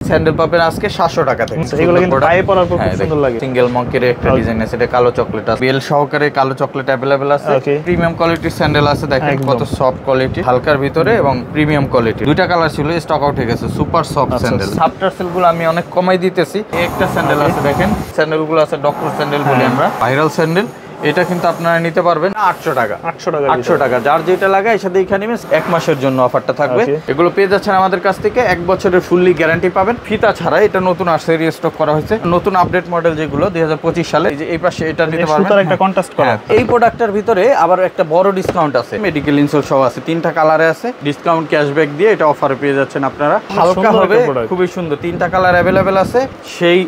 Sandal পাবেন আজকে 700 টাকা থেকে। এগুলো কিন্তু পায়ে পরার পর খুব সুন্দর লাগে। সিঙ্গেল মঙ্কির একটা ডিজাইন আছে, এটা কালো চকলেট আছে, বেল সহকারে কালো চকলেট अवेलेबल আছে। প্রিমিয়াম কোয়ালিটির স্যান্ডেল আছে, দেখেন কত সফট কোয়ালিটি, হালকার ভিতরে এবং প্রিমিয়াম কোয়ালিটি। দুইটা কালার ছিল, স্টক আউট হয়ে গেছে। Super soft sandal. সাবটার্সেল গুলো আমি অনেক কমাই দিতেছি। একটা স্যান্ডেল আছে, দেখেন স্যান্ডেল গুলো আছে ডক্টর স্যান্ডেল বলি আমরা, ভাইরাল স্যান্ডেল। এটা কিন্তু আপনারা নিতে পারবেন 800 টাকা। 800 টাকা, যার যেটা লাগে এর সাথে এখানে 1 মাসের জন্য অফারটা থাকবে। এগুলো পেয়ে যাচ্ছেন আমাদের কাছ থেকে, 1 বছরের ফুললি গ্যারান্টি পাবেন ফিতা ছাড়া। এটা নতুন আর সিরিজ স্টক করা হয়েছে, নতুন আপডেট মডেল যেগুলো 2025 সালে। এই যে এই পাশে এটা নিতে পারবেন, সুতার একটা কন্ট্রাস্ট করা। এই প্রোডাক্টের ভিতরে আবার একটা বড় ডিসকাউন্ট আছে, মেডিকেল ইনসোল সহ আছে, 3টা কালারে আছে। ডিসকাউন্ট ক্যাশব্যাক দিয়ে এটা অফারে পেয়ে যাচ্ছেন আপনারা। হালকা হবে, খুবই সুন্দর, 3টা কালার अवेलेबल আছে। সেই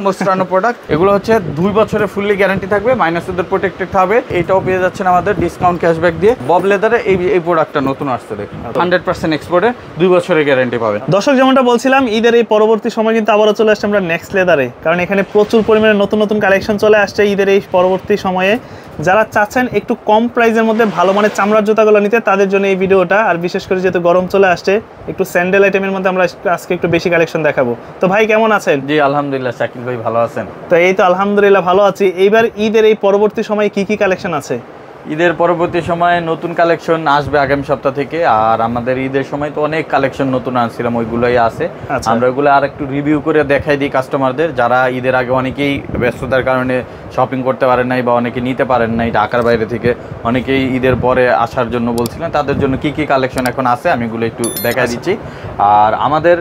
মোস্টানো প্রোডাক্ট, এগুলো হচ্ছে 2 বছরের ফুললি গ্যারান্টি থাকবে, মাইনাসদের প্রোটেক্টেড হবে। এটাও পেয়ে যাচ্ছেন আমাদের ডিসকাউন্ট ক্যাশব্যাক দিয়ে। বব লেদারে এই প্রোডাক্টটা নতুন আসছে, দেখুন 100% এক্সপোর্টে 2 বছরের গ্যারান্টি পাবেন। দর্শক, যেমনটা বলছিলাম, ঈদের এই পরবর্তী সময় কিন্তু আবারও চলে আসছে আমরা নেক্সট লেদারে, কারণ এখানে প্রচুর পরিমাণে নতুন নতুন কালেকশন চলে আসছে ঈদের এই পরবর্তী সময়ে। যারা চাচ্ছেন একটু কম প্রাইসের মধ্যে ভালো মানের চামড়ার জুতাগুলো নিতে, তাদের জন্য এই ভিডিওটা। আর বিশেষ করে যেহেতু গরম চলে আসছে, একটু স্যান্ডেল আইটেমের মধ্যে আমরা আজকে একটু বেশি কালেকশন দেখাবো। তো ভাই কেমন আছেন? জি আলহামদুলিল্লাহ, শাকিল ভাই ভালো আছেন? তো এই তো আলহামদুলিল্লাহ ভালো আছি। এইবার ঈদের এই পরবর্তী সময়ে কি কি কালেকশন আছে? ঈদের পরবর্তী সময়ে নতুন কালেকশন আসবে আগামী সপ্তাহ থেকে। আর আমাদের ঈদের সময় তো অনেক কালেকশন নতুন আনছিলাম, ওইগুলোই আছে। আমরা ওইগুলো আর একটু রিভিউ করে দেখাই দিই কাস্টমারদের, যারা ঈদের আগে অনেকেই ব্যস্ততার কারণে শপিং করতে পারেন নাই বা অনেকে নিতে পারেন নাই ঢাকার বাইরে থেকে, অনেকেই ঈদের পরে আসার জন্য বলছিলেন, তাদের জন্য কি কি কালেকশন এখন আছে আমি এগুলো একটু দেখাই দিচ্ছি। আর আমাদের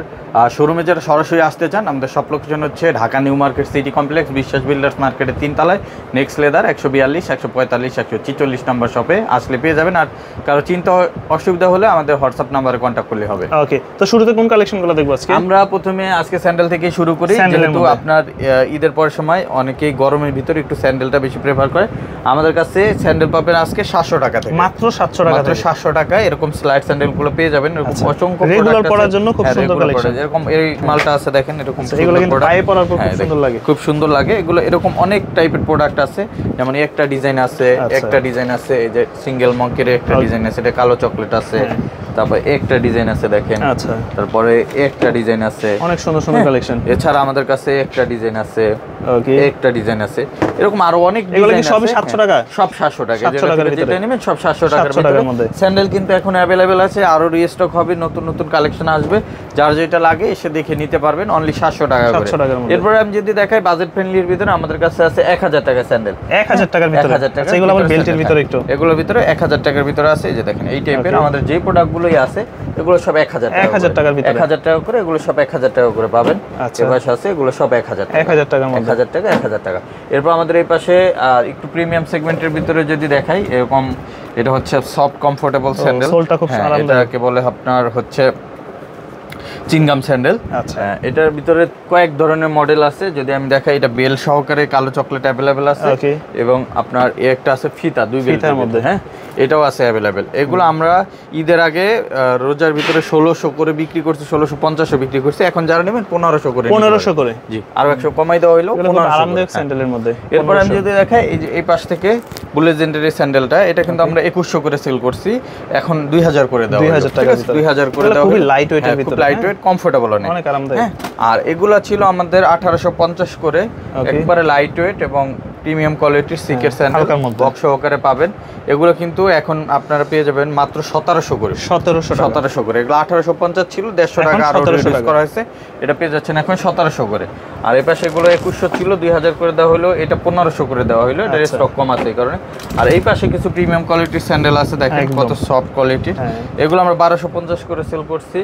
শোরুমে যারা সরাসরি আসতে চান, আমাদের সব লোকেশন হচ্ছে Dhaka new market city complex, বিশ্বাস বিল্ডার্স মার্কেটের 3 তলায়, নেক্সট লেদার 142, 145, 146 নম্বর শপে আসলে পেয়ে যাবেন। আর কারো চিন্তা অসুবিধা হলে আমাদের হোয়াটসঅ্যাপ নাম্বারে কন্ট্যাক্ট করলে হবে। ওকে, তো শুরুতে কোন কালেকশনগুলো দেখব আজকে? আমরা প্রথমে আজকে স্যান্ডেল থেকে শুরু করি, যেহেতু আপনার ঈদের পরের সময় অনেকেই গরমের ভিতরে একটু স্যান্ডেলটা বেশি প্রেফার করে। আমাদের কাছে স্যান্ডেল পাবেন আজকে 700 টাকা থেকে, মাত্র 700 টাকা, মাত্র 700 টাকায় এরকম স্লাইড স্যান্ডেলগুলো পেয়ে যাবেন। এরকম অসংখ্য রেগুলার পরার জন্য খুব সুন্দর কালেকশন। এরকম এই মালটা আছে, দেখেন এরকম এগুলো কিন্তু পায়ে পরার পর খুব সুন্দর লাগে, খুব সুন্দর লাগে। এগুলো এরকম অনেক টাইপের প্রোডাক্ট আছে, যেমন একটা ডিজাইন আছে, একটা ডিজাইন আছে, এই যে সিঙ্গেল মঙ্কির একটা ডিজাইন আছে, এটা কালো চকলেট আছে। তারপর একটা ডিজাইন আছে, দেখেন। আচ্ছা, তারপরে একটা ডিজাইন আছে, অনেক সুন্দর সুন্দর কালেকশন। এছাড়া আমাদের কাছে একটা ডিজাইন আছে, ওকে, একটা ডিজাইন আছে, এরকম আরো অনেক এগুলো ডিজাইন কি সব 700 টাকা? সব 700 টাকা, যেটা নেবেন সব 700 টাকার মধ্যে। স্যান্ডেল কিন্তু এখন अवेलेबल আছে, আরো রিস্টক হবে, নতুন নতুন কালেকশন আসবে, যার যেটা লাগে এসে দেখে নিতে পারবেন অনলি 700 টাকা করে। এরপর আমি যদি দেখাই বাজেট ফ্রেন্ডলির ভিতরে, আমাদের কাছে আছে 1000 টাকা স্যান্ডেল, 1000 টাকার ভিতরে। আচ্ছা, এগুলো আবার বেল্টের ভিতরে একটু, এগুলোর ভিতরে 1000 টাকার ভিতরে আছে। এই যে দেখেন এই টাইপের আমাদের যে প্রোডাক্টগুলোই আছে, এগুলো সব 1000 টাকার ভিতরে, 1000 টাকা করে। এগুলো সব 1000 টাকা করে পাবেন। এবার আছে এগুলো সব 1000 টাকার মধ্যে, 1000 টাকা 1000 টাকা। এরপর আমাদের এই পাশে একটু প্রিমিয়াম সেগমেন্টের ভিতরে যদি দেখাই, এরকম এটা হচ্ছে সফট কমফোর্টেবল স্যান্ডেল, সোলটা খুব আরামদায়ক, এটাকে বলে আপনার হচ্ছে চিনগাম স্যান্ডেল। আচ্ছা, এটার ভিতরে কয়েক ধরনের মডেল আছে। যদি আমি দেখাই, এটা বেল সহকারে কালো চকলেট अवेलेबल আছে, এবং আপনার একটা আছে ফিতা, 2 বেলের মধ্যে, হ্যাঁ এটাও আছে अवेलेबल। এগুলো আমরা ঈদের আগে রোজার ভিতরে 1600 করে বিক্রি করছি, 1650 বিক্রি করছি। এখন যারা নেবেন 1500 করে, 1500 করে, জি আরো 100 কমাই দেওয়া হলো, 1500 আরামদায়ক স্যান্ডেলের মধ্যে। এরপর আমি যদি দেখাই, এই যে এই পাশ থেকে বুলেজেন্ডারি স্যান্ডেলটা, এটা কিন্তু আমরা 2100 করে সেল করছি, এখন 2000 করে দেওয়া, 2000 টাকা, 2000 করে দেওয়া। খুবই লাইট ওয়েটের ভিতরে, লাইট ওয়েট, কমফোর্টেবল অনেক আরামদায়ক। আর এগুলা ছিল আমাদের 1850 করে, একবারে লাইট ওয়েট এবং প্রিমিয়াম কোয়ালিটির সিকের স্যান্ডেল, বক্স সহকারে পাবেন। এগুলো কিন্তু এখন আপনারা পেয়ে যাবেন মাত্র 1700 করে, 1700 করে। এগুলো 1850 ছিল, 150 টাকা আরো রিডিউস করা হয়েছে, এটা পেয়ে যাচ্ছেন এখন 1700 করে। আর এই পাশে এগুলো 2100 ছিল, 2000 করে দেওয়া হলো, এটা 1500 করে দেওয়া হলো, এটা স্টক কম আছে এই কারণে। আর এই পাশে কিছু প্রিমিয়াম কোয়ালিটির স্যান্ডেল আছে, দেখেন কত সফট কোয়ালিটির। এগুলো আমরা 1250 করে সেল করছি,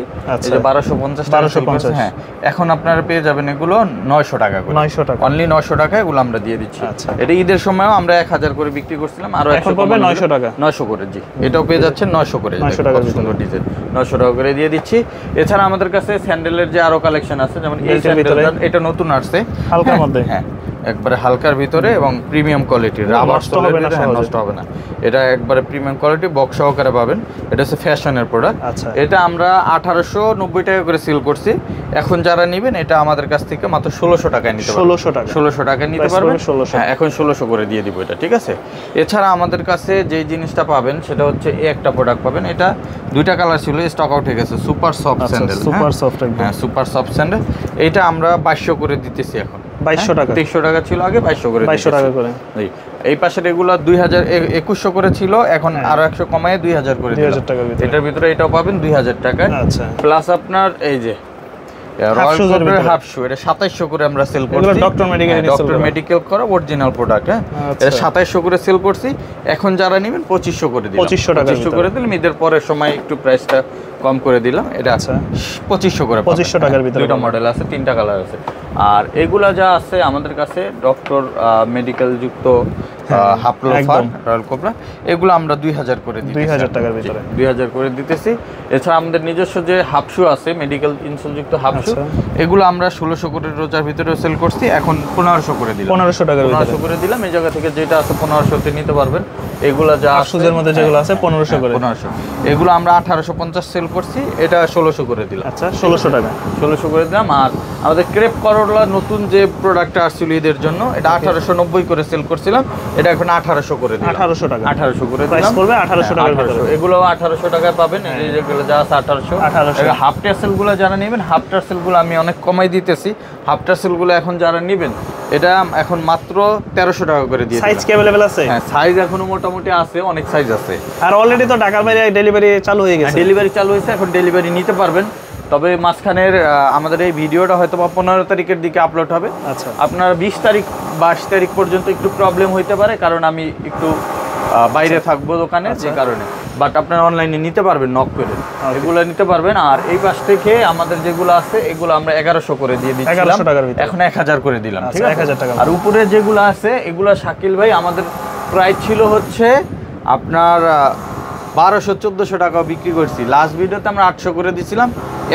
এই যে 1250, হ্যাঁ এখন আপনারা পেয়ে যাবেন এগুলো 900 টাকা করে, 900 টাকা, অনলি 900 টাকা এগুলো আমরা দিয়ে দিচ্ছি। এটা ঈদের সময়ও আমরা 1000 করে বিক্রি করছিলাম, আরো 100 পাবেন 900 টাকা, 900 করে, জি এটাও পেয়ে যাচ্ছেন 900 করে, 900 টাকা সুন্দর ডিজাইন, 900 টাকা করে দিয়ে দিচ্ছি। এছাড়া আমাদের কাছে স্যান্ডেলের যে আরো কালেকশন আছে, যেমন এই স্যান্ডেলটা, এটা নতুন আসছে হালকার মধ্যে, হ্যাঁ একবারে হালকার ভিতরে এবং প্রিমিয়াম কোয়ালিটির, রাবার সোলের ভিতরে, নষ্ট হবে না। এটা একবারে প্রিমিয়াম কোয়ালিটি, বক্স সহকারে পাবেন। এটা হচ্ছে ফ্যাশনের প্রোডাক্ট। এটা আমরা 1890 টাকা করে সেল করছি। এখন যারা নেবেন এটা আমাদের কাছ থেকে মাত্র 1600 টাকায় নিতে পারবেন। 1600 টাকায় নিতে পারবেন। হ্যাঁ, এখন 1600 করে দিয়ে দিব এটা, ঠিক আছে। এছাড়া আমাদের কাছে যে জিনিসটা পাবেন সেটা হচ্ছে এই একটা প্রোডাক্ট পাবেন। এটা দুইটা কালার ছিল, স্টক আউট হয়ে গেছে। Super soft sandal, super soft, হ্যাঁ সুপার সফট স্যান্ডেল। এটা আমরা 2200 করে দিতেছি এখন। 2200 টাকা, 2300 টাকা ছিল আগে, 2200 করে, 2200 টাকা করে। এই পাশের এগুলো 2100 করে ছিল, এখন আরো 100 কমায় 2000 করে দিলাম। 2000 টাকার ভিতরে। এটার ভিতরে এটাও পাবেন 2000 টাকায়। আচ্ছা, প্লাস আপনার এই যে রয়্যাল কোবরার হাফ শু, এটা 2700 করে আমরা সেল করছি। এগুলো ডক্টর মেডিকেল করা অরিজিনাল প্রোডাক্ট। হ্যাঁ, এটা 2700 করে সেল করছি। এখন যারা নেবেন 2500 করে দিলাম। 2500 করে দিলাম। ঈদের পরের সময় একটু প্রাইসটা কম করে দিলাম। এটা আচ্ছা 2500 করে, 2500 টাকার ভিতরে। দুটো মডেল আছে, 3টা কালার আছে। আর এগুলা যা আছে আমাদের কাছে ডক্টর মেডিকেল যুক্ত হাফ লোফার রয়্যাল কোবরা, এগুলো আমরা 2000 করে দিতেছি। 2000 টাকার ভিতরে 2000 করে দিতেছি। এছাড়া আমাদের নিজস্ব যে হাফ শু আছে, মেডিকেল ইনসোল যুক্ত হাফ শু, এগুলো আমরা 1600 করে রোজার ভিতরে সেল করছি। এখন 1500 করে দিলাম। 1500 টাকার ভিতরে 1500 করে দিলাম। এই জায়গা থেকে যেটা আছে 1500 তে নিতে পারবেন। এগুলা যা শুজের মধ্যে যেগুলো আছে 1500 করে। 1500। এগুলো আমরা 1850 সেল করছি, এটা 1600 করে দিলাম। আচ্ছা, 1600 টাকা, 1600 করে দিলাম। আর আমাদের ক্রেপ করলা নতুন যে প্রোডাক্টটা আসছিল ঈদের জন্য, এটা 1890 করে সেল করছিলাম, এটা এখন 1800 করে দিলাম। 1800 টাকা, 1800 করে প্রাইস দিলাম। পড়বে 1800 টাকার ভিতরে। এগুলো 1800 টাকায় পাবেন। এই যেগুলো যা আছে 1800। হাফ টার্সেলগুলো যারা নেবেন, হাফ টার্সেলগুলো আমি অনেক কমাই দিতেছি। হাফ টার্সেলগুলো এখন যারা নেবেন এটা এখন মাত্র 1300 টাকা করে দিয়ে। সাইজ কি अवेलेबल আছে? হ্যাঁ, সাইজ এখনো মোটামুটি আছে, অনেক সাইজ আছে। আর অলরেডি তো ঢাকার বাইরে ডেলিভারি চালু হয়ে গেছে। ডেলিভারি চালু হয়েছে, এখন ডেলিভারি নিতে পারবেন। তবে মাঝখানের আমাদের এই ভিডিওটা হয়তো 15 তারিখের দিকে আপলোড হবে। আচ্ছা, আপনার 20 তারিখ 22 তারিখ পর্যন্ত একটু প্রবলেম হইতে পারে, কারণ আমি একটু বাইরে থাকবো দোকানে, যে কারণে। বাট আপনারা অনলাইনে নিতে পারবেন, নক করে এগুলো নিতে পারবেন। আর এই পাশ থেকে আমাদের যেগুলো আছে এগুলো আমরা 1100 করে দিয়ে দিচ্ছি, 1100 টাকার ভিতরে। এখন 1000 করে দিলাম, ঠিক আছে? 1000 টাকা। আর উপরে যেগুলো আছে এগুলো শাকিল ভাই আমাদের প্রাইস ছিল হচ্ছে আপনার 1200-1400 টাকা বিক্রি করছি। লাস্ট ভিডিওতে আমরা 800 করে দিছিলাম।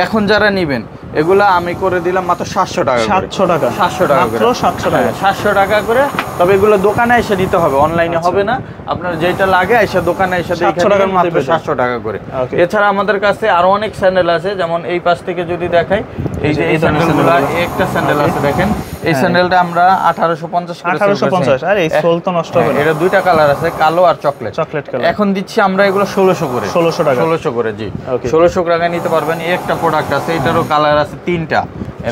এখন যারা নেবেন এগুলা আমি করে দিলাম মাত্র 700 টাকা। 700 টাকা, 700 টাকা মাত্র 700 টাকা, 700 টাকা করে। তবে এগুলো দোকানে এসে নিতে হবে, অনলাইনে হবে না। আপনার যেটা লাগে এসে দোকানে এসে দেখে নেবেন, মাত্র 700 টাকা করে। এছাড়া আমাদের কাছে আরো অনেক স্যান্ডেল আছে, যেমন এই পাশ থেকে যদি দেখাই, এই যে এই স্যান্ডেলগুলো, একটা স্যান্ডেল আছে দেখেন, এই স্যান্ডেলটা আমরা 1850 করে 1850। আর এই সোল তো নষ্ট হবে না। এটা দুইটা কালার আছে, কালো আর চকলেট কালার। এখন দিচ্ছি আমরা এগুলো 1600 করে। 1600 টাকা, 1600 করে, জি 1600 টাকায় নিতে পারবেন। এই একটা প্রোডাক্ট আছে, এটারও কালার আছে 3টা,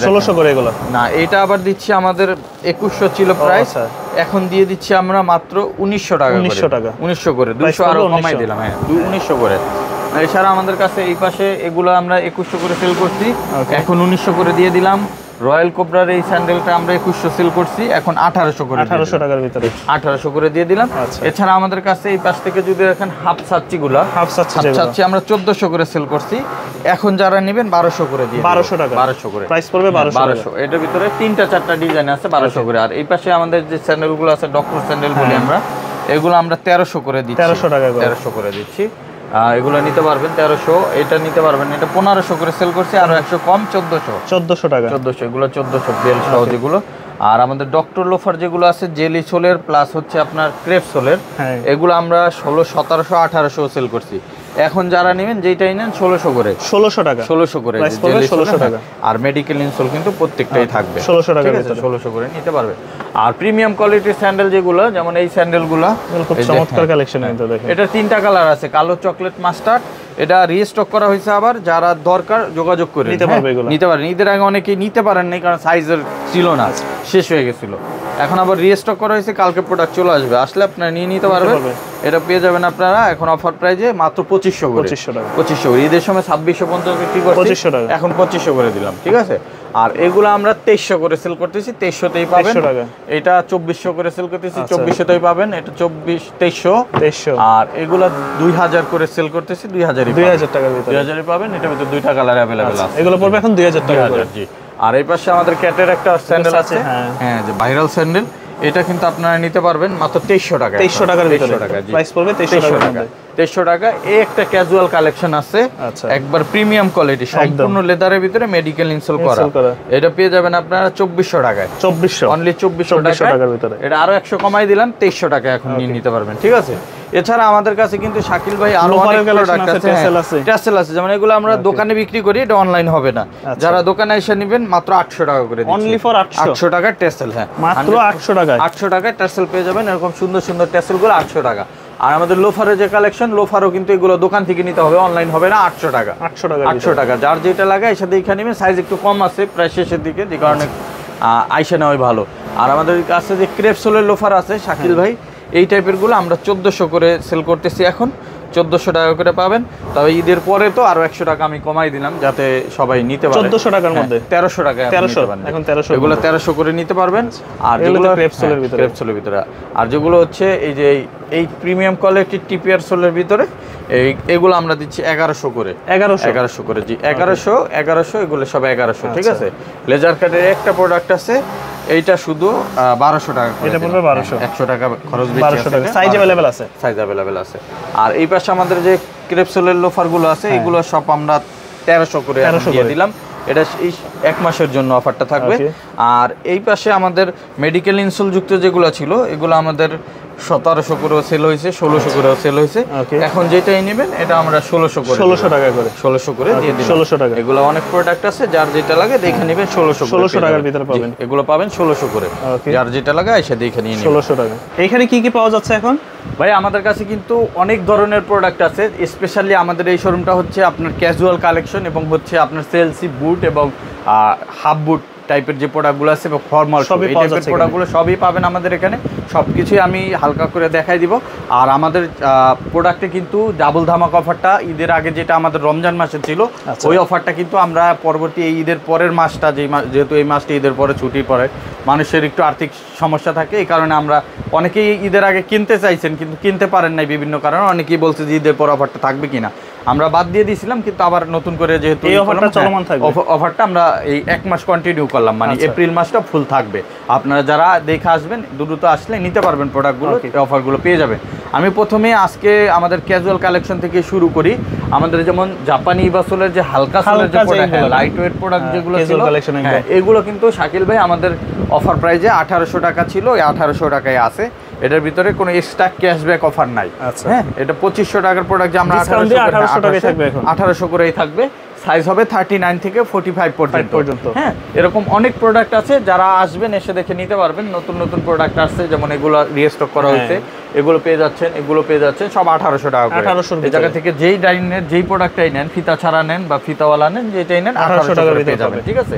1600 করে এগুলো না। এটা আবার দিচ্ছি আমাদের 2100 ছিল প্রাইস, এখন দিয়ে দিচ্ছি আমরা মাত্র 1900 টাকা করে। 1900 করে, 200 আরো কমাই দিলাম। হ্যাঁ, 1900 করে। এছাড়া আমাদের কাছে এই পাশে এগুলো আমরা 2100 করে সেল করছি, এখন 1900 করে দিয়ে দিলাম। রয়্যাল কোবরার এই স্যান্ডেলটা আমরা 2100 সেল করছি, এখন 1800 করে, 1800 টাকার ভিতরে 1800 করে দিয়ে দিলাম। এছাড়া আমাদের কাছে এই পাশ থেকে যদি দেখেন হাফ সাচ্চিগুলো, হাফ সাচ্চি আমরা 1400 করে সেল করছি, এখন যারা নেবেন 1200 করে দিয়ে 1200 টাকা, 1200 করে প্রাইস পড়বে 1200। এটার ভিতরে 3টা-4টা ডিজাইন আছে 1200 করে। আর এই পাশে আমাদের যে স্যান্ডেলগুলো আছে, ডক্টর স্যান্ডেল বলি আমরা, এগুলো আমরা 1300 করে দিচ্ছি, 1300 টাকা করে, 1300 করে দিচ্ছি। এগুলো নিতে পারবেন 1300, এটা নিতে পারবেন। এটা 1500 করে সেল করছি, আরো 100 কম 1400 টাকা, 1400। এগুলো 1400 বেল সহ যেগুলো। আর আমাদের ডক্টর লোফার যেগুলো আছে জেলি সোলের প্লাস হচ্ছে আপনার ক্রেপ সোলের, এগুলো আমরা 1600, 1700, 1800 সেল করছি। এখন যারা নেবেন যেটাই নেন 1600 করে, 1600 টাকা, 1600 করে, 1600 টাকা। আর মেডিকেল ইনসোল কিন্তু প্রত্যেকটাই থাকবে 1600 টাকা, 1600 করে নিতে পারবে। আর প্রিমিয়াম কোয়ালিটির স্যান্ডেল যেগুলো, যেমন এই স্যান্ডেলগুলো, খুব চমৎকার কালেকশন কিন্তু দেখেন। এটা 3টা কালার আছে, কালো, চকলেট, মাস্টার্ড। এটা রিস্টক করা হয়েছে, আবার যারা দরকার যোগাযোগ করে নিতে পারবে, নিতে পারেন। ঈদের আগে অনেকেই নিতে পারেন নাই, কারণ সাইজের ছিল না, শেষ হয়ে গেছিল। এখন আবার রিস্টক করা হয়েছে, কালকে প্রোডাক্ট চলে আসবে, আসলে আপনারা নিয়ে নিতে পারবেন। এটা পেয়ে যাবেন আপনারা এখন অফার প্রাইজে মাত্র 2500 করে, 2500 করে। ঈদের সময় 2650 বিক্রি করছি, 2500 টাকা, এখন 2500 করে দিলাম, ঠিক আছে? আর এগুলো আমরা 2300 করে সেল করতেছি, 2300তেই পাবেন। এটা 2400 করে সেল করতেছি, 2400তেই পাবেন। এটা 2300। আর এগুলো 2000 করে সেল করতেছি, 2000 টাকার ভিতরে, 2000 পাবেন। এটার ভিতরে 2টা কালার अवेलेबल আছে, এগুলো পড়বে এখন 2000 টাকা করে, জি। আর এই পাশে আমাদের ক্যাটের একটা স্যান্ডেল আছে, হ্যাঁ, যে ভাইরাল স্যান্ডেল, এটা কিন্তু আপনারা নিতে পারবেন মাত্র 2300 টাকা, 2300 টাকার ভিতরে, প্রাইস পড়বে 2300 টাকা। 2300 টাকা। এই একটা ক্যাজুয়াল কালেকশন আছে, একবার প্রিমিয়াম কোয়ালিটি, সম্পূর্ণ লেদারের ভিতরে মেডিকেল ইনসোল করা। এটা পেয়ে যাবেন আপনারা 2400 টাকায়, 2400 অনলি 2400 টাকার ভিতরে। এটা আরো 100 কমাই দিলাম, 2300 টাকা এখন নিয়ে নিতে পারবেন, ঠিক আছে। এছাড়া আমাদের কাছে কিন্তু শাকিল ভাই আরো অনেক প্রোডাক্ট আছে, টেসেল আছে, যেমন এগুলো আমরা দোকানে বিক্রি করি, এটা অনলাইন হবে না। যারা দোকানে এসে নেবেন মাত্র 800 টাকা করে দিচ্ছি, অনলি ফর 800 টাকার টেসেল। হ্যাঁ, মাত্র 800 টাকায় 800 টাকায় টেসেল পেয়ে যাবেন, এরকম সুন্দর সুন্দর টেসেলগুলো 800 টাকা। আর আমাদের লোফারের যে কালেকশন, লোফারও কিন্তু এগুলো দোকান থেকে নিতে হবে, অনলাইন হবে না। 800 টাকা, 800 টাকা। যার যেটা লাগে এসে দেখে নেবেন, সাইজ একটু কম আছে প্রায় শেষের দিকে, যে কারণে আইসে নেওয়াই ভালো। আর আমাদের কাছে যে ক্রেপসোলের লোফার আছে শাকিল ভাই, এই টাইপের গুলো আমরা 1400 করে সেল করতেছি এখন, 1400 টাকা করে পাবেন। তবে ঈদের পরে তো আরো 100 টাকা আমি কমাই দিলাম যাতে সবাই নিতে পারে। 1400 টাকার মধ্যে 1300 টাকা এখন 1300, এগুলো 1300 করে নিতে পারবেন। আর যেগুলো ক্রেপসোলের ভিতরে, আর যেগুলো হচ্ছে এই যে এই প্রিমিয়াম কোয়ালিটির টিপিআর সোলের ভিতরে, এগুলো আমরা দিচ্ছি 1100 করে, 1100 করে, জি 1100 এগুলো সব 1100, ঠিক আছে। লেজার কাটের একটা প্রোডাক্ট আছে, এইটা শুধু 1200 টাকা, এটা পড়বে 1200, 100 টাকা খরচ বেশি, 1200 টাকা। সাইজ अवेलेबल আছে, সাইজ अवेलेबल আছে। আর এই পাশে আমাদের যে ক্রেপসোলের লোফার গুলো আছে, এগুলো সব আমরা 1300 করে দিয়ে দিলাম। এটা এই 1 মাসের জন্য অফারটা থাকবে। আর এই পাশে আমাদের মেডিকেল ইনসোল যুক্ত যেগুলো ছিল, এগুলো আমাদের 1700 করেও সেল হয়েছে, 1600 করেও সেল হয়েছে। এখন যেটাই নেবেন এটা আমরা 1600 করে, 1600 টাকা করে, 1600 করে দিয়ে দিলাম। 1600 টাকা। এগুলো অনেক প্রোডাক্ট আছে, যার যেটা লাগে দেখে নেবেন, 1600 টাকার ভিতরে পাবেন। এগুলো পাবেন 1600 করে, যার যেটা লাগে এসে দেখে নিয়ে নেবেন। 1600 টাকা। এখানে কি কি পাওয়া যাচ্ছে এখন ভাই? আমাদের কাছে কিন্তু অনেক ধরনের প্রোডাক্ট আছে। স্পেশালি আমাদের এই শোরুমটা হচ্ছে আপনার ক্যাজুয়াল কালেকশন এবং হচ্ছে আপনার সেলসি বুট এবং হাফ বুট টাইপের যে প্রোডাক্টগুলো আছে বা ফর্মাল এই টাইপের প্রোডাক্টগুলো সবই পাবেন আমাদের এখানে। সব কিছুই আমি হালকা করে দেখাই দিব। আর আমাদের প্রোডাক্টে কিন্তু ডাবল ধামাক অফারটা ঈদের আগে যেটা আমাদের রমজান মাসে ছিল, ওই অফারটা কিন্তু আমরা পরবর্তী এই ঈদের পরের মাসটা, যেহেতু এই মাসটা ঈদের পরে ছুটি পড়ে, মানুষের একটু আর্থিক সমস্যা থাকে, এই কারণে আমরা অনেকেই ঈদের আগে কিনতে চাইছেন কিন্তু কিনতে পারেন নাই বিভিন্ন কারণে। অনেকেই বলছে যে ঈদের পর অফারটা থাকবে কিনা, আমরা বাদ দিয়ে দিয়েছিলাম, কিন্তু আবার নতুন করে যেহেতু এই অফারটা চলমান থাকবে, অফারটা আমরা এই 1 মাস কন্টিনিউ করলাম, মানে এপ্রিল মাসটা ফুল থাকবে। আপনারা যারা দেখে আসবেন, দ্রুত আসলে নিতে পারবেন প্রোডাক্টগুলো, অফারগুলো পেয়ে যাবেন। আমি প্রথমে আজকে আমাদের ক্যাজুয়াল কালেকশন থেকে শুরু করি। আমাদের যেমন জাপানি বাসলের যে হালকা সোলের যে প্রোডাক্ট, লাইট ওয়েট প্রোডাক্ট যেগুলো ছিল, এগুলো কিন্তু শাকিল ভাই আমাদের অফার প্রাইজে 1800 টাকা ছিল, এই 1800 টাকায় আছে। এটার ভিতরে কোনো এক্সট্রা ক্যাশব্যাক অফার নাই। হ্যাঁ, এটা 2500 টাকার প্রোডাক্ট যে আমরা 1800 করেই থাকবে। সাইজ হবে 39 থেকে 45 পর্যন্ত। হ্যাঁ, এরকম অনেক প্রোডাক্ট আছে, যারা আসবেন এসে দেখে নিতে পারবেন। নতুন নতুন প্রোডাক্ট আসছে, যেমন এগুলো রিস্টক করা হয়েছে, এগুলো পেয়ে যাচ্ছেন সব 1800 টাকা করে। এই জায়গা থেকে যেই ডাইনের যেই প্রোডাক্টটাই নেন, ফিতা ছাড়া নেন বা ফিতাওয়ালা নেন, যেটাই নেন 1800 টাকা পেয়ে যাবেন, ঠিক আছে।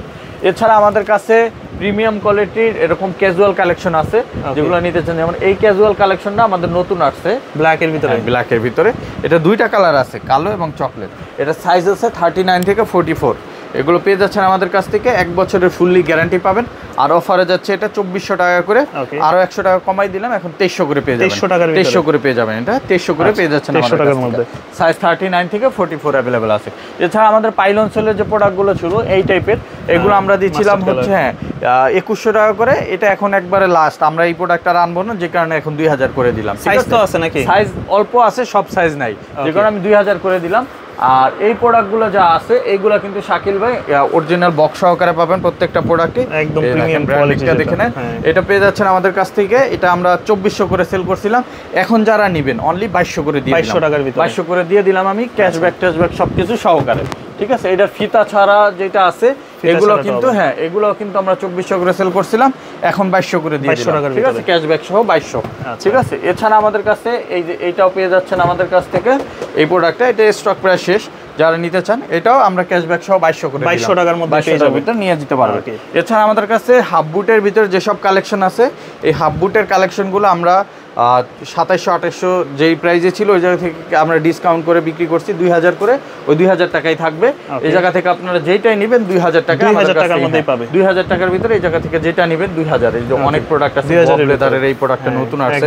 এছাড়া আমাদের কাছে প্রিমিয়াম কোয়ালিটির এরকম ক্যাজুয়াল কালেকশন আছে, যেগুলো নিতে চান। যেমন এই ক্যাজুয়াল কালেকশনটা আমাদের নতুন আসছে ব্ল্যাকের ভিতরে। এটা 2টা কালার আছে, কালো এবং চকলেট। এটা সাইজ আছে 39 থেকে 44। এগুলো পেয়ে যাচ্ছেন আমাদের কাছ থেকে, 1 বছরের ফুললি গ্যারান্টি পাবেন। আর অফারে যাচ্ছে এটা 2400 টাকা করে, আরো 100 টাকা কমাই দিলাম, এখন 2300 করে পেয়ে যাবেন। 2300 করে পেয়ে যাবেন, এটা 2300 করে পেয়ে যাচ্ছেন আমাদের কাছ থেকে। সাইজ 39 থেকে 44 अवेलेबल আছে। এছাড়া আমাদের পাইলন সেলের যে প্রোডাক্টগুলো ছিল এই টাইপের, এগুলো আমরা দিচ্ছিলাম হচ্ছে 2100 টাকা করে। এটা এখন একবারে লাস্ট, আমরা এই প্রোডাক্টটা আনবো না, যে কারণে এখন 2000 করে দিলাম। সাইজ তো আছে নাকি? সাইজ অল্প আছে, সব সাইজ নাই, যে কারণে আমি 2000 করে দিলাম। আর এই প্রোডাক্টগুলো যা আছে, এইগুলো কিন্তু শাকিল ভাই অরিজিনাল বক্স সহকারে পাবেন প্রত্যেকটা প্রোডাক্টে, একদম প্রিমিয়াম কোয়ালিটিটা দেখে নেন। এটা পেয়ে যাচ্ছেন আমাদের কাছ থেকে। এটা আমরা 2400 করে সেল করছিলাম, এখন যারা নেবেন অনলি 2200 করে দিয়ে দিলাম, 2200 করে দিয়ে দিলাম আমি, ক্যাশব্যাক সবকিছু সহকারে, ঠিক আছে। এটা ফিতা ছাড়া যেটা আছে, এগুলো কিন্তু এগুলো কিন্তু আমরা 2400 করে সেল করছিলাম, এখন 2200 করে দিয়ে দিলাম, ঠিক আছে, ক্যাশব্যাক সহ 2200, ঠিক আছে। এছাড়া আমাদের কাছে এই যে এইটাও পেয়ে যাচ্ছেন আমাদের কাছ থেকে, এই প্রোডাক্টটা, এটা স্টক প্রায় শেষ, যারা নিতে চান এটাও আমরা ক্যাশব্যাক সহ 2200 করে 2200 টাকার মধ্যে পেয়ে যাবেন, নিয়ে যেতে পারবেন। এছাড়া আমাদের কাছে হাফ বুটের ভিতরে যেসব কালেকশন আছে, এই হাফ বুটের কালেকশনগুলো আমরা 2700-2800 যেই প্রাইজে ছিল, ওই জায়গা থেকে আমরা ডিসকাউন্ট করে বিক্রি করছি 2000 করে, ওই 2000 টাকাই থাকবে। এই জায়গা থেকে আপনারা যেটাই নেবেন 2000 টাকা, 2000 টাকার মধ্যেই পাবে, 2000 টাকার ভিতরে এই জায়গা থেকে যেটা নেবেন 2000। এই যে অনেক প্রোডাক্ট আছে, লেদারের এই প্রোডাক্টটা নতুন আসছে,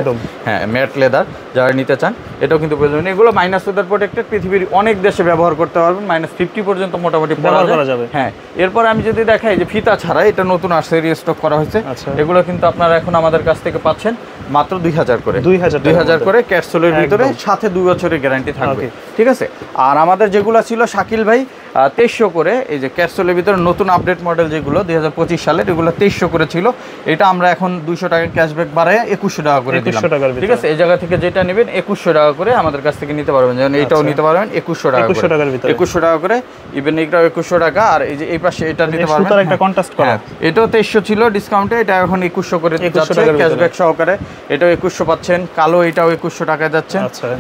ম্যাট লেদার, যারা নিতে চান এটাও কিন্তু প্রয়োজন। এগুলো মাইনাস ওয়েদার প্রোটেক্টেড, পৃথিবীর অনেক দেশে ব্যবহার করতে পারবেন, -50 পর্যন্ত মোটামুটি ব্যবহার করা যাবে। হ্যাঁ, এরপর আমি যদি দেখাই যে ফিতা ছাড়া, এটা নতুন আসছে, রিস্টক করা হয়েছে, এগুলো কিন্তু আপনারা এখন আমাদের কাছ থেকে পাচ্ছেন মাত্র 2000 করে, 2000 করে ক্যাপসুলের ভিতরে, সাথে 2 বছরের গ্যারান্টি থাকবে। ঠিক আছে। আর আমাদের যেগুলো ছিল শাকিল ভাই 2300 করে, এই যে ক্যাপসুলের ভিতরে নতুন আপডেট মডেল যেগুলো 2025 সালের, এগুলো 2300 করে ছিল, এটা আমরা এখন 200 টাকা ক্যাশব্যাক বাড়ায় 2100 টাকা করে দিলাম। ঠিক আছে। এই জায়গা থেকে যেটা নেবেন 2100 টাকা করে আমাদের কাছ থেকে নিতে পারবেন, যেমন এটাও নিতে পারবেন 2100 টাকা করে, 2100 টাকা করে, ইভেন এটাও 2100 টাকা। আর এই যে এই পাশে এটা নিতে পারবেন, সুতার একটা কন্ট্রাস্ট করা, এটাও 2300 ছিল ডিসকাউন্টে, এটা এখন 2100 করে যাচ্ছে ক্যাশব্যাক সহকারে, এটাও 2100 পাচ্ছেন। কালো এটাও 2100 টাকায় যাচ্ছে,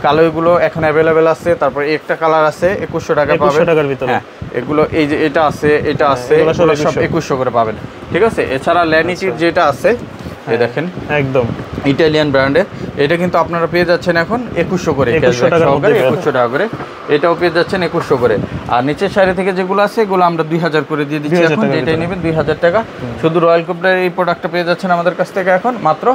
কালো এগুলো এখন অ্যাভেলেবেল আছে। তারপর একটা কালার আছে 2100 টাকা পাবেন, 2100 টাকার ভিতরে। হ্যাঁ, এগুলো এই যে এটা আছে, এটা আছে, এগুলো সব 2100 করে পাবেন। ঠিক আছে। এছাড়া ল্যানিটির যেটা আছে, এই দেখেন একদম ইটালিয়ান ব্র্যান্ডের, এটা কিন্তু আপনারা পেয়ে যাচ্ছেন এখন 2100 করে, 2100 টাকা করে, এটাও পেয়ে যাচ্ছেন 2100 করে। আর নিচের সাইডে থেকে যেগুলো আছে এগুলো আমরা 2000 করে দিয়ে দিচ্ছি এখন, যেটাই নেবেন 2000 টাকা। শুধু রয়্যাল কোবরার এই প্রোডাক্টটা পেয়ে যাচ্ছেন আমাদের কাছ থেকে এখন মাত্র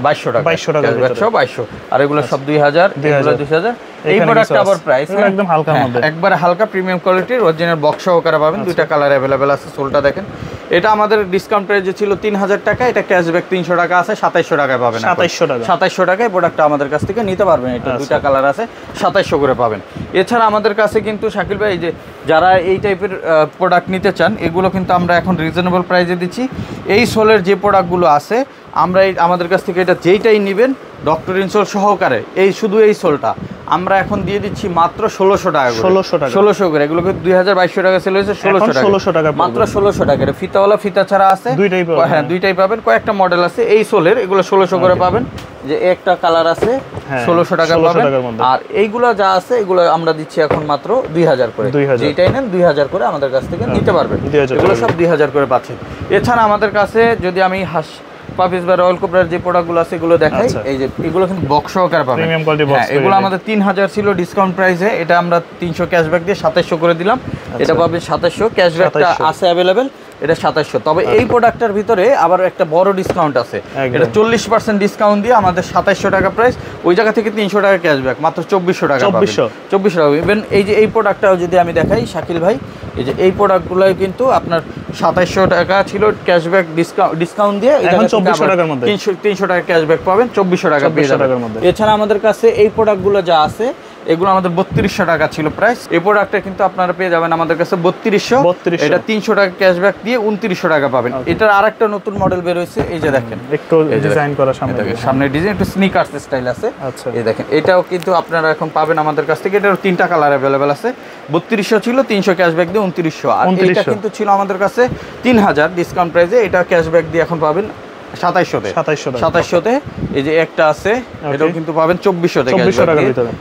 2200 টাকা, 2200। আর এগুলো সব 2000, এগুলো 2000। এই প্রোডাক্টটা আবার প্রাইস একদম হালকা মধ্যে, একবারে হালকা প্রিমিয়াম কোয়ালিটির, অরিজিনাল বক্স সহকারে পাবেন। দুইটা কালার अवेलेबल আছে। সোলটা দেখেন, এটা আমাদের ডিসকাউন্ট প্রাইসে ছিল 3000 টাকা, এটা ক্যাশব্যাক 300 টাকা আছে, 2700 টাকায় পাবেন। 2700 টাকায় প্রোডাক্টটা আমাদের কাছ থেকে নিতে পারবেন। এটা দুইটা কালার আছে, 2700 করে পাবেন। এছাড়া আমাদের কাছে কিন্তু শাকিল ভাই, যে যারা এই টাইপের প্রোডাক্ট নিতে চান, এগুলো কিন্তু আমরা এখন রিজনেবল প্রাইসে দিচ্ছি। এই সোলের যে প্রোডাক্টগুলো আছে, আমরা আমাদের কাছ থেকে এটা যেইটাই নেবেন ডক্টর ইনসোল সহকারে, এই শুধু এই সোলটা আমরা এখন দিয়ে দিচ্ছি মাত্র 1600 টাকা করে, 1600 করে। এগুলো 2200 টাকা সেল হয়েছে, 1600 টাকা মাত্র, 1600 টাকা। ফিতাওয়ালা ফিতা ছাড়া আছে, হ্যাঁ দুইটাই পাবেন। কয়েকটা মডেল আছে এই সোলের, এগুলো 1600 করে পাবেন। যে একটা কালার আছে 1600 টাকা পাবেন। আর এইগুলো যা আছে এগুলো আমরা দিচ্ছি এখন মাত্র 2000 করে, যেটাই নেন 2000 করে আমাদের কাছ থেকে নিতে পারবেন। এগুলো সব 2000 করে পাচ্ছেন। এছাড়া আমাদের কাছে যদি আমি পাপিস বা রয়্যাল কোবরার যে প্রোডাক্টগুলো আছে এগুলো দেখাই, এই যে এগুলো কিন্তু বক্স সহকারে পাবেন, প্রিমিয়াম কোয়ালিটি বক্স। এগুলো আমাদের 3000 ছিল ডিসকাউন্ট প্রাইসে, এটা আমরা 300 ক্যাশব্যাক দিয়ে 2700 করে দিলাম। এটা পাবেন 2700, ক্যাশব্যাকটা আছে अवेलेबल, এটা 2700। তবে এই প্রোডাক্টটার ভিতরে আবার একটা বড় ডিসকাউন্ট আছে, এটা 40% ডিসকাউন্ট দিয়ে আমাদের 2700 টাকা প্রাইস, ওই জায়গা থেকে 300 টাকা ক্যাশব্যাক, মাত্র 2400 টাকা পাবেন, 2400 টাকা। ইভেন এই যে এই প্রোডাক্টটাও যদি আমি দেখাই শাকিল ভাই, এই যে এই প্রোডাক্টগুলোই কিন্তু আপনার 2700 টাকা ছিল ক্যাশব্যাক ডিসকাউন্ট দিয়ে, এখন 2400 টাকার মধ্যে 300 টাকা ক্যাশব্যাক পাবেন, 2400 টাকা পেয়ে যাবেন। এছাড়া আমাদের কাছে এই প্রোডাক্টগুলো যা আছে এগুলো আমাদের 3200 টাকা ছিল প্রাইস, এই প্রোডাক্টটা কিন্তু আপনারা পেয়ে যাবেন আমাদের কাছে 3200, এটা 300 টাকা ক্যাশব্যাক দিয়ে 2900 টাকা পাবেন। এটার আরেকটা নতুন মডেল বের হয়েছে, এই যে দেখেন একটু ডিজাইন করা, সামনে ডিজাইন একটু স্নিকার্স স্টাইল আছে। এই দেখেন, এটাও কিন্তু আপনারা এখন পাবেন আমাদের কাছ থেকে। এটার 3টা কালার अवेलेबल আছে, 3200 ছিল, 300 ক্যাশব্যাক দিয়ে 2900। আর এটা কিন্তু ছিল আমাদের কাছে 3000 ডিসকাউন্ট প্রাইসে, এটা ক্যাশব্যাক দিয়ে এখন পাবেন 2700 তে। এই যে একটা আছে, এটাও কিন্তু পাবেন 2400 তে, 2400 টাকার ভিতরে।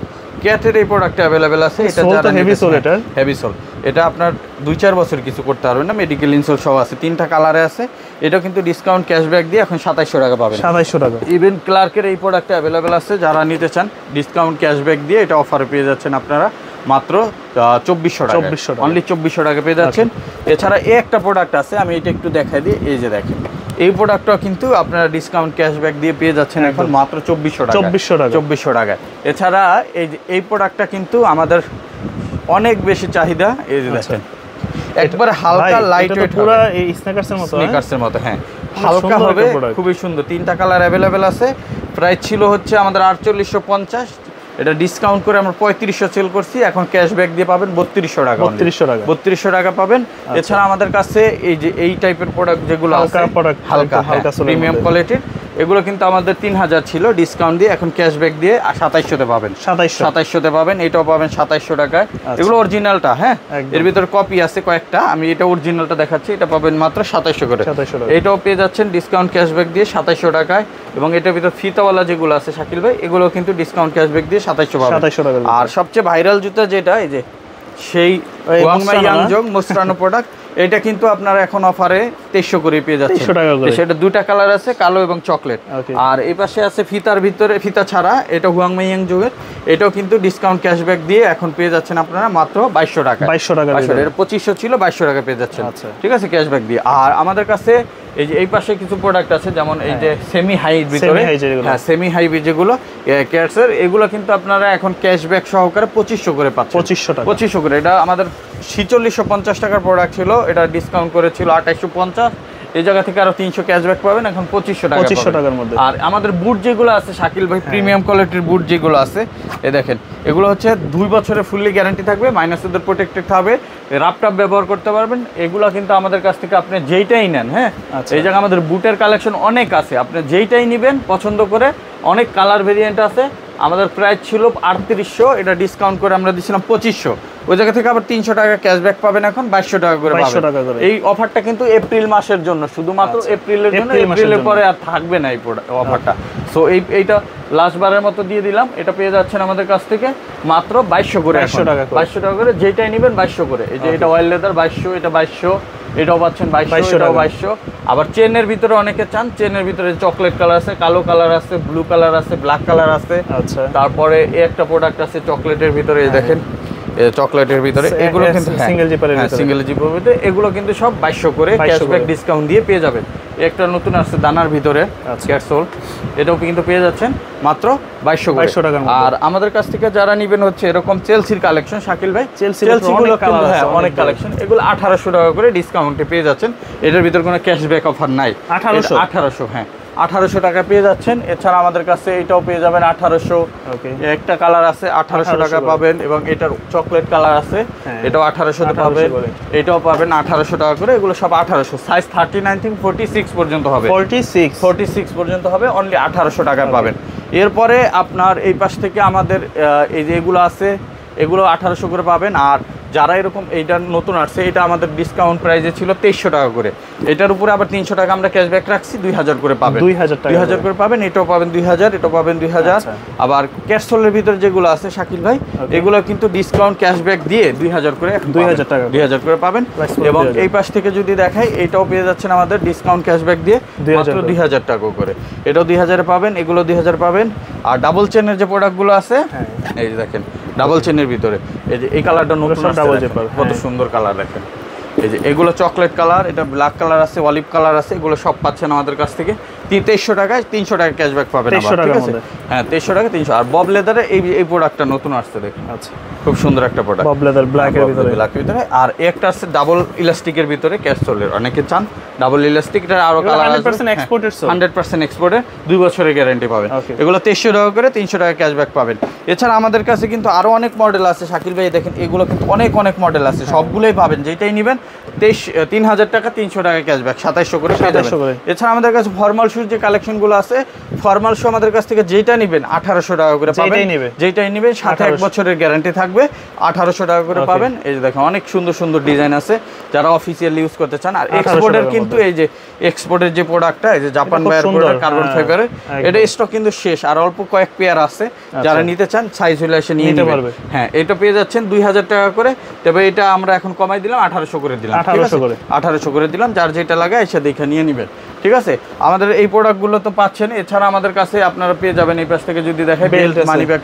ক্যাটের এই প্রোডাক্টটা अवेलेबल আছে, এটা যারা হেভি সোল, এটা হেভি সোল, এটা আপনার 2-4 বছর কিছু করতে পারবেন না, মেডিকেল ইনসোল সহ আছে, 3টা কালারে আছে। এটাও কিন্তু ডিসকাউন্ট ক্যাশব্যাক দিয়ে এখন 2700 টাকা পাবেন, 2700 টাকা। ইভেন ক্লার্কের এই প্রোডাক্টটা अवेलेबल আছে, যারা নিতে চান ডিসকাউন্ট ক্যাশব্যাক দিয়ে এটা অফারে পেয়ে যাচ্ছেন আপনারা মাত্র 2400 টাকা, অনলি 2400 টাকা পেয়ে যাচ্ছেন। এছাড়া এই একটা প্রোডাক্ট আছে, আমি এটা একটু দেখাই দিই। এই যে দেখেন, এই প্রোডাক্টটা কিন্তু আপনারা ডিসকাউন্ট ক্যাশব্যাক দিয়ে পেয়ে যাচ্ছেন এখন মাত্র 2400 টাকা। এছাড়া এই প্রোডাক্টটা কিন্তু আমাদের অনেক বেশি চাহিদা। এই যে দেখেন, একবারে হালকা লাইট ওয়েট, পুরো এই স্নিকার্সের মতো, হ্যাঁ হালকা হবে, খুবই সুন্দর। 3টা কালার अवेलेबल আছে। প্রাইস ছিল হচ্ছে আমাদের 4850, এটা ডিসকাউন্ট করে আমরা 3500 সেল করছি, এখন ক্যাশব্যাক দিয়ে পাবেন 3200 টাকা, 3200 টাকা পাবেন। এছাড়া আমাদের কাছে এই যে এই টাইপের প্রোডাক্ট যেগুলো আছে হালকা প্রিমিয়াম কোয়ালিটির, এগুলো কিন্তু আমাদের 3000 ছিল ডিসকাউন্ট দিয়ে, এখন ক্যাশব্যাক দিয়ে 2700 তে পাবেন, 2700 তে পাবেন। এটাও পাবেন 2700 টাকায়। এগুলো অরিজিনালটা, হ্যাঁ এর ভিতরে কপি আছে কয়েকটা, আমি এটা অরিজিনালটা দেখাচ্ছি, এটা পাবেন মাত্র 2700 করে। এটাও পেয়ে যাচ্ছেন ডিসকাউন্ট ক্যাশব্যাক দিয়ে 2700 টাকায়। এবং এটার ভিতর ফিতাওয়ালা যেগুলো আছে শাকিল ভাই, এগুলো কিন্তু ডিসকাউন্ট ক্যাশব্যাক দিয়ে 2700 পাবেন। আর সবচেয়ে ভাইরাল জুতা যেটা, এই যে সেই ওয়াংমাই ইয়াংজং মোস্ট্রানো প্রোডাক্ট, এটা কিন্তু আপনারা এখন অফারে 2300 করে পেয়ে যাচ্ছেন। সেটা 2টা কালার আছে, কালো এবং চকলেট। আর এই পাশে আছে ফিতার ভিতরে, ফিতা ছাড়া, এটা হুয়াংমাই ইয়াংজংয়ের, এটাও কিন্তু ডিসকাউন্ট ক্যাশব্যাক দিয়ে এখন পেয়ে যাচ্ছেন আপনারা মাত্র 2200 টাকা। এটা 2500 ছিল, 2200 টাকা পেয়ে যাচ্ছেন, ঠিক আছে ক্যাশব্যাক দিয়ে। আর আমাদের কাছে এই যে এই পাশে কিছু প্রোডাক্ট আছে, যেমন এই যে সেমি হাইর ভিতরে, হ্যাঁ সেমি হাই যেগুলো কেয়ারসের, এগুলো কিন্তু আপনারা এখন ক্যাশব্যাক সহকারে 2500 করে পাচ্ছেন। 2500 করে। এটা আমাদের 4650 টাকার প্রোডাক্ট ছিল, এটা ডিসকাউন্ট করেছিল 2850, এই জায়গা থেকে আরো 300 ক্যাশব্যাক পাবেন, এখন 2500 টাকার মধ্যে। আর আমাদের বুট যেগুলো আছে শাকিল ভাই, প্রিমিয়াম কোয়ালিটির বুট যেগুলো আছে, এই দেখেন এগুলো হচ্ছে 2 বছরের ফুললি গ্যারান্টি থাকবে, মাইনাসদের প্রোটেক্টেড থাকবে, রাপটাপ ব্যবহার করতে পারবেন। এগুলো কিন্তু আমাদের কাছ থেকে আপনি যেইটাই নেন, হ্যাঁ এই জায়গায় আমাদের বুটের কালেকশন অনেক আছে, আপনি যেইটাই নেবেন পছন্দ করে, অনেক কালার ভেরিয়েন্ট আছে। আমাদের প্রাইস ছিল 3800, এটা ডিসকাউন্ট করে আমরা দিয়েছিলাম 2500, ওই জায়গা থেকে আবার 300 টাকা ক্যাশব্যাক পাবেন, এখন 2200 টাকা করে পাবেন। এই অফারটা কিন্তু এপ্রিল মাসের জন্য, শুধুমাত্র এপ্রিলের জন্য, এপ্রিলের পরে আর থাকবে না এই অফারটা। সো এইটা লাস্ট বারের মতো দিয়ে দিলাম। এটা পেয়ে যাচ্ছেন আমাদের কাছ থেকে মাত্র 2200 করে, 2200 টাকা করে, যেটাই নেবেন 2200 করে। এই যে এটা অয়েল লেদার 2200, এটা 2200, এটাও পাচ্ছেন 2200, এটাও 2200। আবার চেনের ভিতরে অনেকে চান, চেনের ভিতরে চকলেট কালার আছে, কালো কালার আছে, ব্লু কালার আছে, ব্ল্যাক কালার আছে। তারপরে এই একটা প্রোডাক্ট আছে চকলেটের ভিতরে, দেখেন চকলেটের ভিতরে, এগুলো কিন্তু সিঙ্গেল জিপারের ভিতরে, এগুলো কিন্তু সব 2200 করে ক্যাশব্যাক ডিসকাউন্ট দিয়ে পেয়ে যাবেন। একটা নতুন আছে দানার ভিতরে ক্যাটসোল, এটাও কিন্তু পেয়ে যাচ্ছেন মাত্র 2200 টাকা। আর আমাদের কাছ থেকে যারা নেবেন হচ্ছে এরকম চেলসির কালেকশন, শাকিল ভাই চেলসিগুলো অনেক কালেকশন, এগুলো 1800 টাকা করে ডিসকাউন্টে পেয়ে যাচ্ছেন। এটার ভিতরে কোনো ক্যাশব্যাক অফার নাই। 1800, হ্যাঁ 1800 টাকা পেয়ে যাচ্ছেন। এছাড়া আমাদের কাছে এটাও পেয়ে যাবেন 1800, একটা কালার আছে 1800 টাকা পাবেন, এবং এটার চকলেট কালার আছে, এটাও 1800 তে পাবেন, এটাও পাবেন 1800 টাকা করে। এগুলো সব 1800, সাইজ 39 থেকে 46 পর্যন্ত হবে, 46 পর্যন্ত হবে, অনলি 1800 টাকা পাবেন। এরপরে আপনার এই পাশ থেকে আমাদের এই যে এগুলো আছে, এগুলো 1800 করে পাবেন। আর যারা এরকম এইটা নতুন আসছে, এটা আমাদের ডিসকাউন্ট প্রাইসে ছিল 2300 টাকা করে, এটার উপরে আবার 300 টাকা আমরা ক্যাশব্যাক রাখছি, 2000 করে পাবেন, 2000 করে পাবেন। এটাও পাবেন 2000, এটাও পাবেন 2000। আবার ক্যাটসোলের ভিতরে যেগুলো আছে শাকিল ভাই, এগুলো কিন্তু ডিসকাউন্ট ক্যাশব্যাক দিয়ে 2000 করে, 2000 করে পাবেন। এবং এই পাশ থেকে যদি দেখাই, এটাও পেয়ে যাচ্ছেন আমাদের ডিসকাউন্ট ক্যাশব্যাক দিয়ে মাত্র 2000 টাকা করে, এটাও 2000 এ পাবেন, এগুলো 2000 পাবেন। আর ডাবল চেনের যে প্রোডাক্টগুলো আছে, এই যে দেখেন ডাবল চেনের ভিতরে, এই যে এই কালারটা নতুন, কত সুন্দর কালার দেখেন। এই যে এগুলো চকলেট কালার, এটা ব্ল্যাক কালার আছে, অলিভ কালার আছে, এগুলো সব পাচ্ছেন আমাদের কাছ থেকে 2300 টাকায়, 300 টাকা ক্যাশব্যাক পাবেন, ঠিক আছে? হ্যাঁ 2300 টাকা 300। আর বব লেদারে এই প্রোডাক্টটা নতুন আসছে, দেখুন খুব সুন্দর একটা প্রোডাক্ট, বব লেদার ব্ল্যাকের ভিতরে। আর একটা আছে ডাবল ইলাস্টিকের ভিতরে ক্যাটসোলের, অনেকে চান ডাবল ইলাস্টিক, এটা আরো কালার আছে, 100% এক্সপোর্টের, 2 বছরের গ্যারান্টি পাবেন। এগুলো 2300 টাকা করে, 300 টাকা ক্যাশব্যাক পাবেন। এছাড়া আমাদের কাছে কিন্তু আরো অনেক মডেল আছে শাকিল ভাই, দেখেন এগুলো কিন্তু অনেক মডেল আছে, সবগুলোই পাবেন, যেটাই নেবেন 3000 টাকা, 300 টাকা ক্যাশব্যাক, 2700 করে পেয়ে যাবেন। এছাড়া আমাদের কাছে ফর্মাল শুজ যে কালেকশনগুলো আছে, ফর্মাল শু আমাদের কাছ থেকে যেটা নেবেন 1800 টাকা করে পাবেন, যেটাই নেবেন সাথে 1 বছরের গ্যারান্টি থাকবে, 1800 টাকা করে পাবেন। এই যে দেখেন অনেক সুন্দর ডিজাইন আছে, যারা অফিসিয়ালি ইউজ করতে চান। আর এক্সপোর্টের কিন্তু এই যে এক্সপোর্টের যে প্রোডাক্টটা, এই যে জাপান বায়ার প্রোডাক্ট, কার্বন ফাইবারের, এটা স্টক কিন্তু শেষ, আর অল্প কয়েক পেয়ার আছে, যারা নিতে চান সাইজ হলে এসে নিতে পারবে। হ্যাঁ এটা পেয়ে যাচ্ছেন 2000 টাকা করে, তবে এটা আমরা এখন কমাই দিলাম, 1800 করে দিলাম, 1800 করে দিলাম, যার যেটা লাগে এসে দেখে নিয়ে নেবেন, ঠিক আছে? আমাদের এই প্রোডাক্টগুলো তো পাচ্ছেন। এছাড়া আমাদের কাছে আপনারা পেয়ে যাবেন, এই পাশ থেকে যদি দেখেন, বেল্ট, মানি ব্যাগ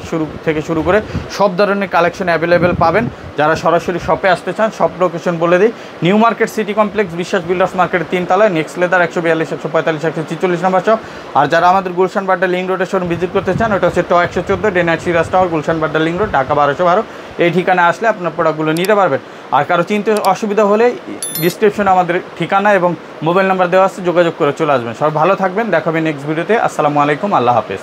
শুরু করে সব ধরনের কালেকশন অ্যাভেলেবেল পাবেন। যারা সরাসরি শপে আসতে চান, শপ লোকেশন বলে দিই, নিউ মার্কেট সিটি কমপ্লেক্স, বিশ্বাস বিল্ডার্স মার্কেটের 3 তলায়, নেক্সট লেদার 142, 145, 146 নম্বর শপ। আর যারা আমাদের গুলশান বাড্ডা লিংক রোডের শোরুম ভিজিট করতে চান, ওটা হচ্ছে 114 day night Siraj tower, Gulshan Badda link road, Dhaka 1212। এই ঠিকানা আসলে আপনার প্রোডাক্টগুলো নিতে পারবেন। আর কারো চিনতে অসুবিধা হলে ডিসক্রিপশনে আমাদের ঠিকানা এবং মোবাইল নাম্বার দেওয়া আছে, যোগাযোগ করে চলে আসবেন। সবাই ভালো থাকবেন, দেখাবেন নেক্সট ভিডিওতে। আসসালামু আলাইকুম, আল্লাহ হাফেজ।